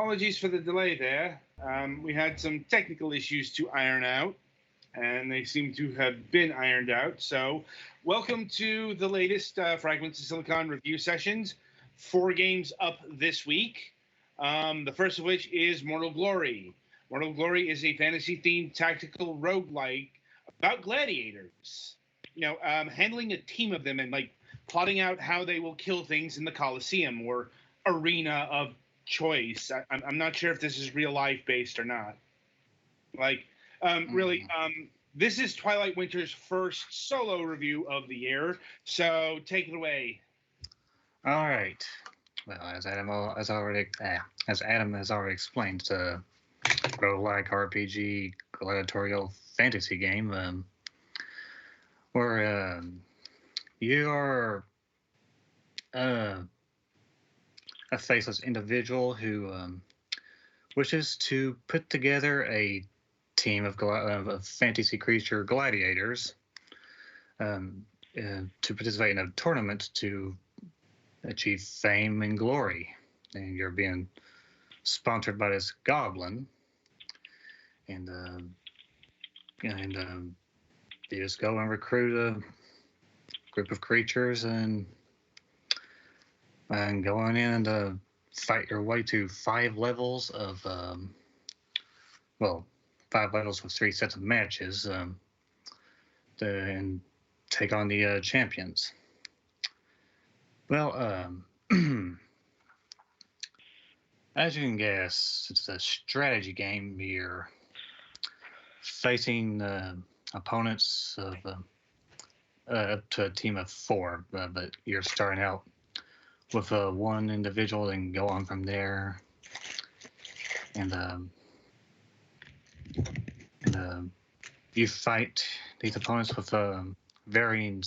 apologies for the delay there. We had some technical issues to iron out, and they seem to have been ironed out. So, welcome to the latest Fragments of Silicon review sessions. 4 games up this week. The first of which is Mortal Glory. Mortal Glory is a fantasy-themed tactical roguelike about gladiators. Handling a team of them and plotting out how they will kill things in the Colosseum or arena of choice. I'm not sure if this is real life based or not. This is Twilight Winter's first solo review of the year. So take it away. All right. Well, as Adam has already explained, it's a roguelike RPG gladiatorial fantasy game where you are a faceless individual who wishes to put together a team of fantasy creature gladiators to participate in a tournament to achieve fame and glory. And you're being sponsored by this goblin, and you just go and recruit a group of creatures and go on in and fight your way to 5 levels of 5 levels with 3 sets of matches and take on the champions. Well, as you can guess, it's a strategy game. You're facing opponents of up to a team of 4, but you're starting out with one individual and go on from there. And you fight these opponents with varying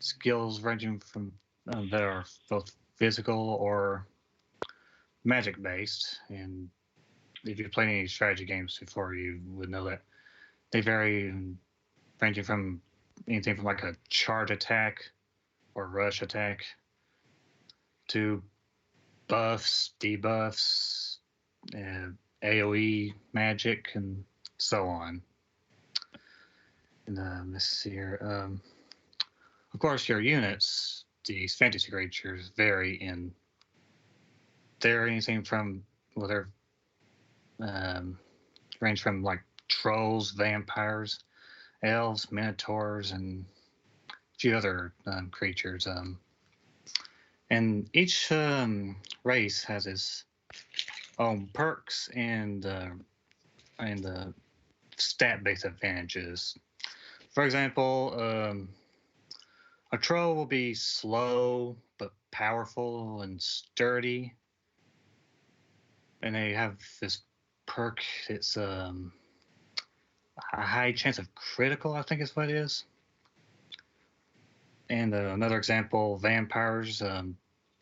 skills ranging from that are both physical or magic based. And if you've played any strategy games before, you would know that they vary, ranging from anything from like a charge attack or rush attack to buffs, debuffs, AoE magic, and so on. And let's see here. Of course, your units, these fantasy creatures, vary in. They're anything from they're range from like trolls, vampires, elves, minotaurs, and a few other creatures. And each race has its own perks and stat-based advantages. For example, a troll will be slow but powerful and sturdy, and they have this perk. It's a high chance of critical, I think is what it is. And another example, vampires.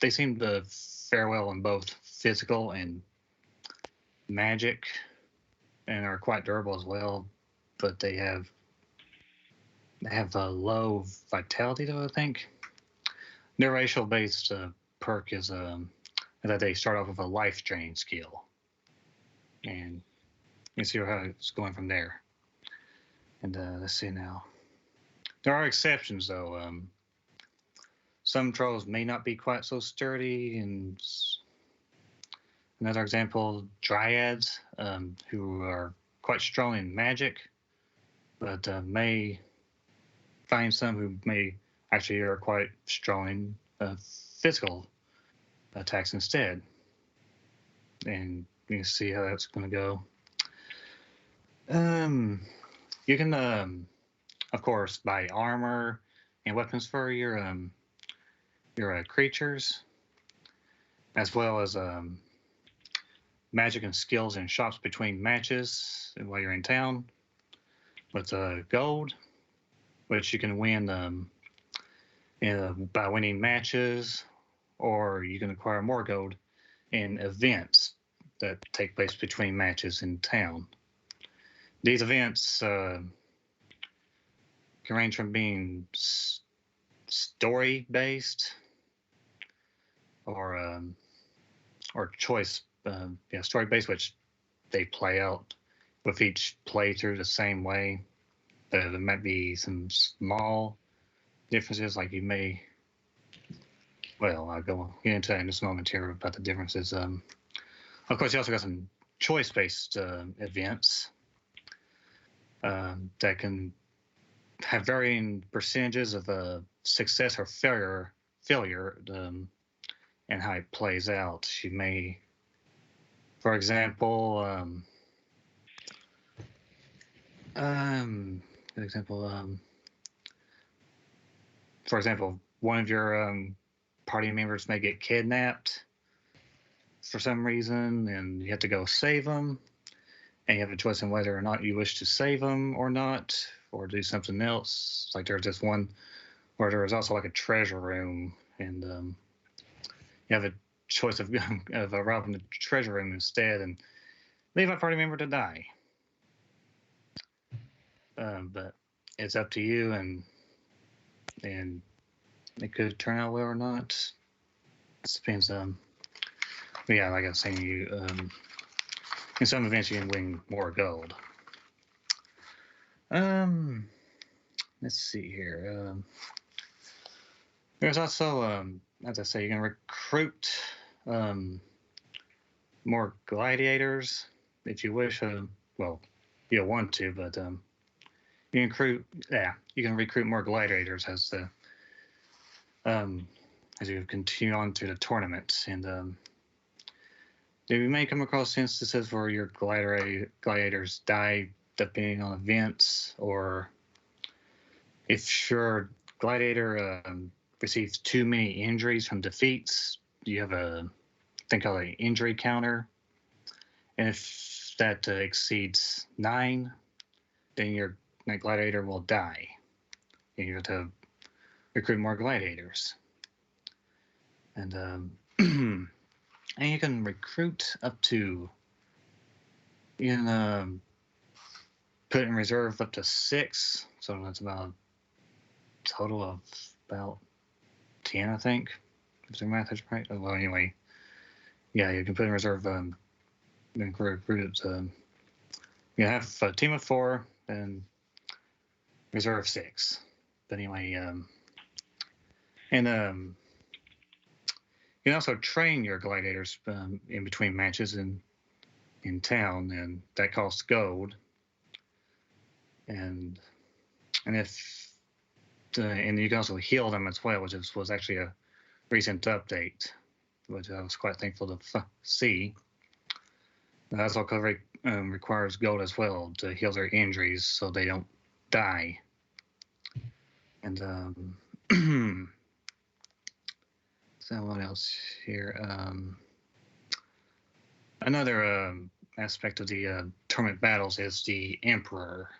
They seem to fare well in both physical and magic, and are quite durable as well. But they have a low vitality, though, I think. Their racial-based perk is that they start off with a life drain skill, and you see how it's going from there. And let's see now. There are exceptions, though. Some trolls may not be quite so sturdy, and another example, dryads, who are quite strong in magic, but may find some who may actually are quite strong in physical attacks instead. And you can see how that's going to go. You can, of course, buy armor and weapons for your creatures, as well as magic and skills in shops between matches while you're in town, with gold, which you can win by winning matches, or you can acquire more gold in events that take place between matches in town. These events can range from being story-based or choice story based, which they play out with each playthrough the same way. There might be some small differences, like you may. Well, I'll get into that in just a moment here about the differences. Of course, you also got some choice-based events that can have varying percentages of success or failure, and how it plays out. You may, for example, one of your party members may get kidnapped for some reason, and you have to go save them. And you have a choice on whether or not you wish to save them or not, or do something else. Like there's this one where there was also like a treasure room, and you have a choice of robbing the treasure room instead and leave a party member to die. But it's up to you, and it could turn out well or not. It depends. But yeah, like I was saying, you in some events you can win more gold. Let's see here. There's also, as I say, you can recruit more gladiators if you wish. Well, you don't want to, but you can recruit more gladiators as you continue on through the tournament, and you may come across instances where your gladiators die depending on events, or if your gladiator receives too many injuries from defeats, you have a thing called an injury counter, and if that exceeds 9, then your gladiator will die, and you have to recruit more gladiators. And and you can recruit up to, you can put in reserve up to 6, so that's about a total of about 10, I think, if the math is right. Well, anyway, yeah, you can put in reserve. You can recruit. You have a team of 4 and reserve 6. But anyway, and you can also train your gladiators in between matches in town, and that costs gold. And if and you can also heal them as well, which was actually a recent update, which I was quite thankful to see. That also requires gold as well to heal their injuries so they don't die. And so what else here? Another aspect of the tournament battles is the Emperor.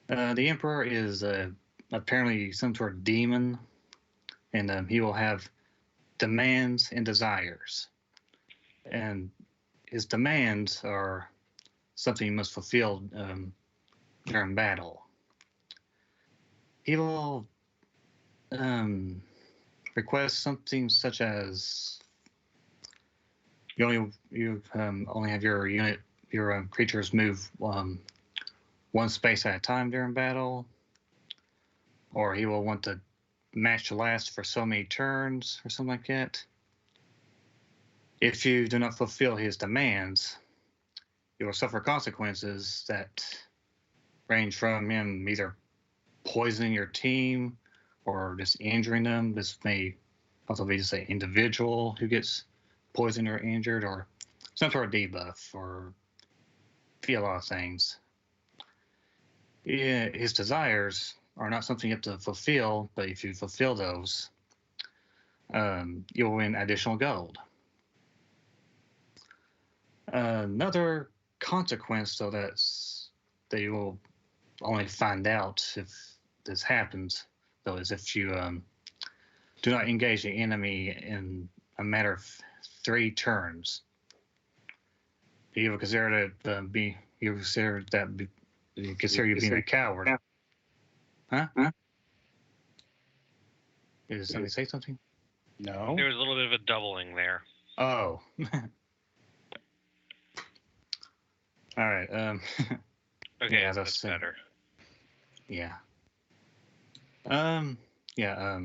The Emperor is apparently some sort of demon, and he will have demands and desires. And his demands are something you must fulfill during battle. He will request something such as you only have your creatures move one space at a time during battle, or he will want the match to last for so many turns or something like that. If you do not fulfill his demands, you will suffer consequences that range from him either poisoning your team or just injuring them. This may also be just an individual who gets poisoned or injured, or some sort of debuff, or a lot of things. Yeah, his desires are not something you have to fulfill, but if you fulfill those, you'll win additional gold. Another consequence, though, that you will only find out if this happens, though, is if you do not engage the enemy in a matter of 3 turns. You will consider you consider you being a coward. Huh? Did somebody say something? No. There was a little bit of a doubling there. Oh. All right. Okay, Yeah, that's better. Yeah. Um. Yeah.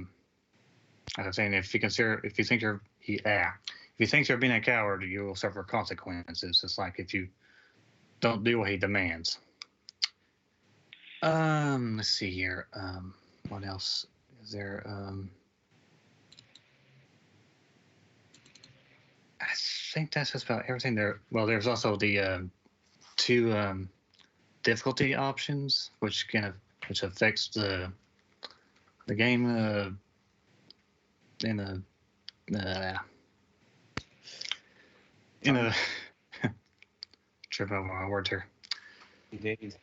I was saying, if you think if you think you're being a coward, you will suffer consequences. It's like if you don't do what he demands. Let's see here. What else is there? I think that's just about everything there. Well, there's also the two difficulty options, which affects the game in a uh, in a trip over my words here. Days.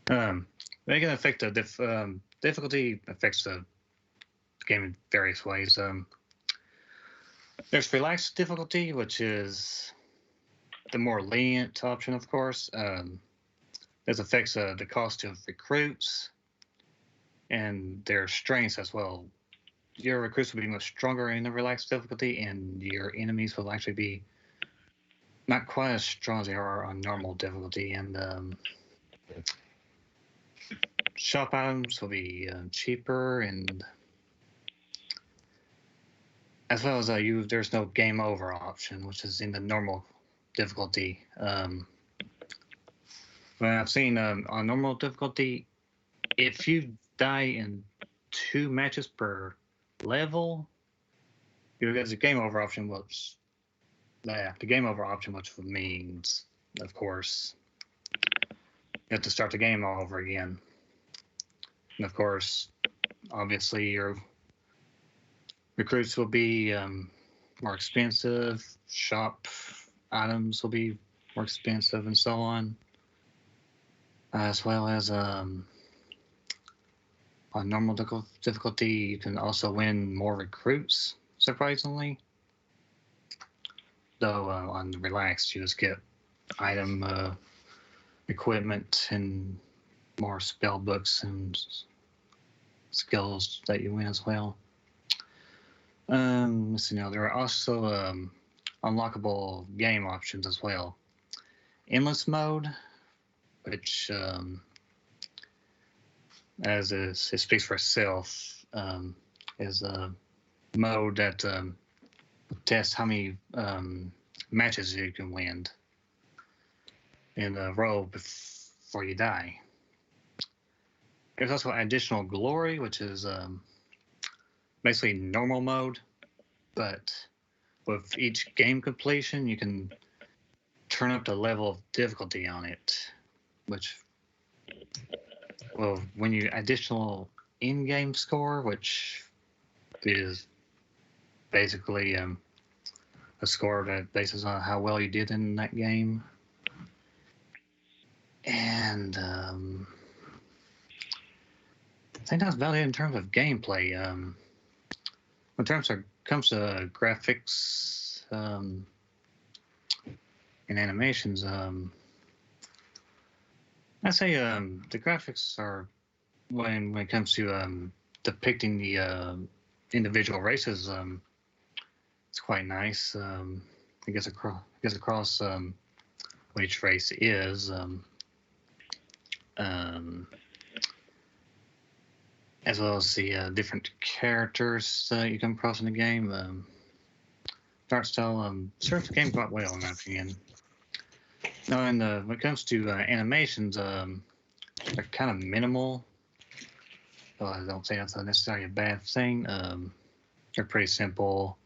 They can affect the difficulty affects the game in various ways. There's relaxed difficulty, which is the more lenient option, of course. This affects the cost of recruits and their strengths as well. Your recruits will be much stronger in the relaxed difficulty, and your enemies will actually be not quite as strong as they are on normal difficulty. And shop items will be cheaper, and as well as there's no game over option, which is in the normal difficulty. When I've seen on normal difficulty, if you die in 2 matches per level, you get the game over option, which the game over option, which means, of course, you have to start the game all over again. And of course, obviously, your recruits will be more expensive. Shop items will be more expensive, and so on. As well as on normal difficulty, you can also win more recruits, surprisingly. Though on relaxed, you just get item equipment and more spell books and skills that you win as well. Let's see now. There are also unlockable game options as well. Endless mode, which as it speaks for itself, is a mode that tests how many matches you can win in a row before you die. There's also additional glory, which is basically normal mode, but with each game completion, you can turn up the level of difficulty on it, which will win you additional in-game score, which is basically a score that bases on how well you did in that game. And I think that's about it in terms of gameplay. In terms of comes to graphics and animations, I say the graphics are when it comes to depicting the individual races, it's quite nice. I guess across what each race is. As well as the different characters you come across in the game. Art style serves the game quite well, in my opinion. Now, when it comes to animations, they're kind of minimal. Well, I don't say that's necessarily a bad thing. They're pretty simple.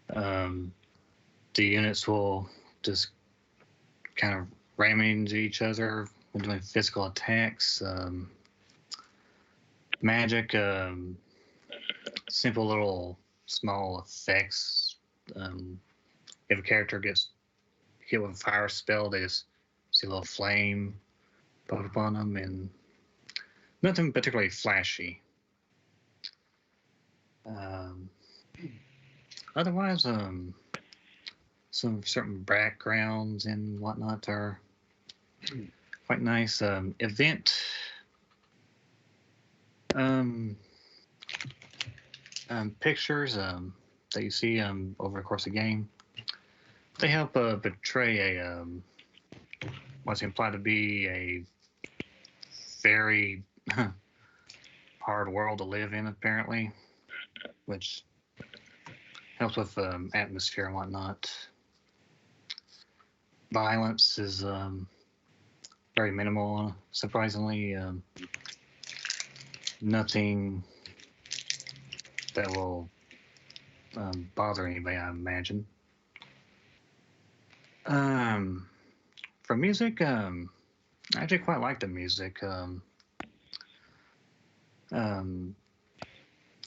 The units will just kind of ram into each other when doing physical attacks. Magic, simple little small effects. If a character gets hit with a fire spell, they just see a little flame pop up on them, and nothing particularly flashy. Otherwise, some certain backgrounds and whatnot are quite nice. Event pictures that you see over the course of the game They help portray a what's implied to be a very hard world to live in, apparently, which helps with atmosphere and whatnot. Violence is very minimal, surprisingly. Nothing that will bother anybody, I imagine. For music, I actually quite like the music.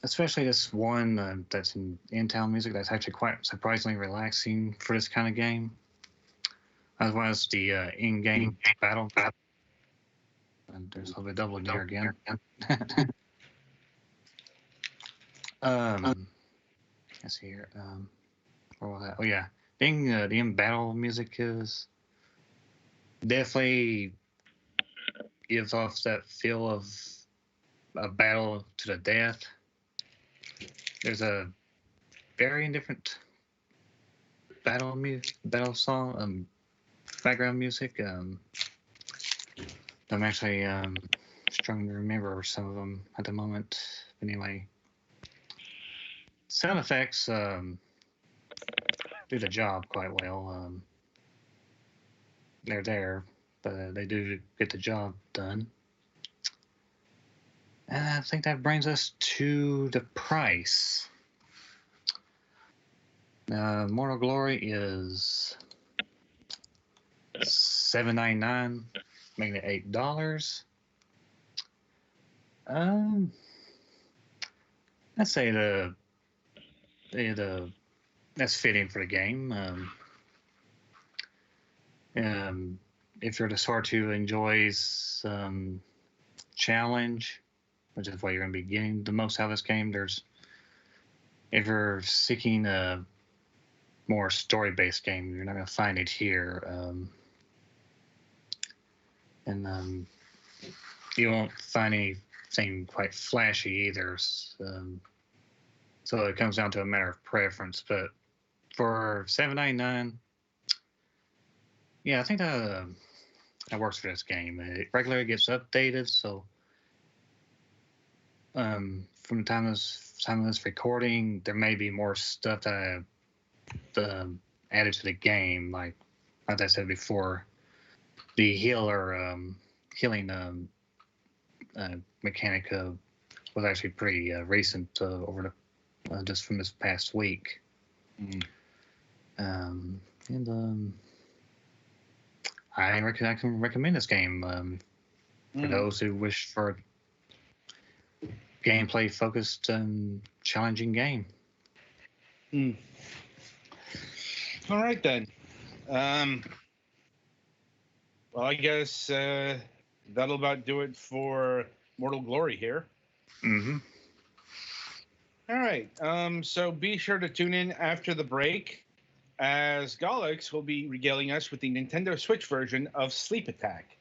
Especially this one that's in town music that's actually quite surprisingly relaxing for this kind of game. As well as the in-game battle. And there's a double gear again. Let's see here. What was that? Oh yeah, the in-battle music is definitely gives off that feel of a battle to the death. There's a very different battle song, background music. I'm actually struggling to remember some of them at the moment. Anyway, sound effects do the job quite well. They're there, but they do get the job done. And I think that brings us to the price. Mortal Glory is $7.99, making it $8. I'd say that's fitting for the game. If you're the sort who enjoys challenge, which is what you're going to be getting the most out of this game, if you're seeking a more story-based game, you're not going to find it here. And you won't find anything quite flashy either. So it comes down to a matter of preference. But for $7.99, yeah, I think that works for this game. It regularly gets updated, so from the time of this recording, there may be more stuff that added to the game, like I said before, the healing mechanic was actually pretty recent over the just from this past week. And I can recommend this game for those who wish for a gameplay focused and challenging game. All right then. Well, I guess that'll about do it for Mortal Glory here. Mm-hmm. All right. So be sure to tune in after the break, as Galix will be regaling us with the Nintendo Switch version of Sleep Attack.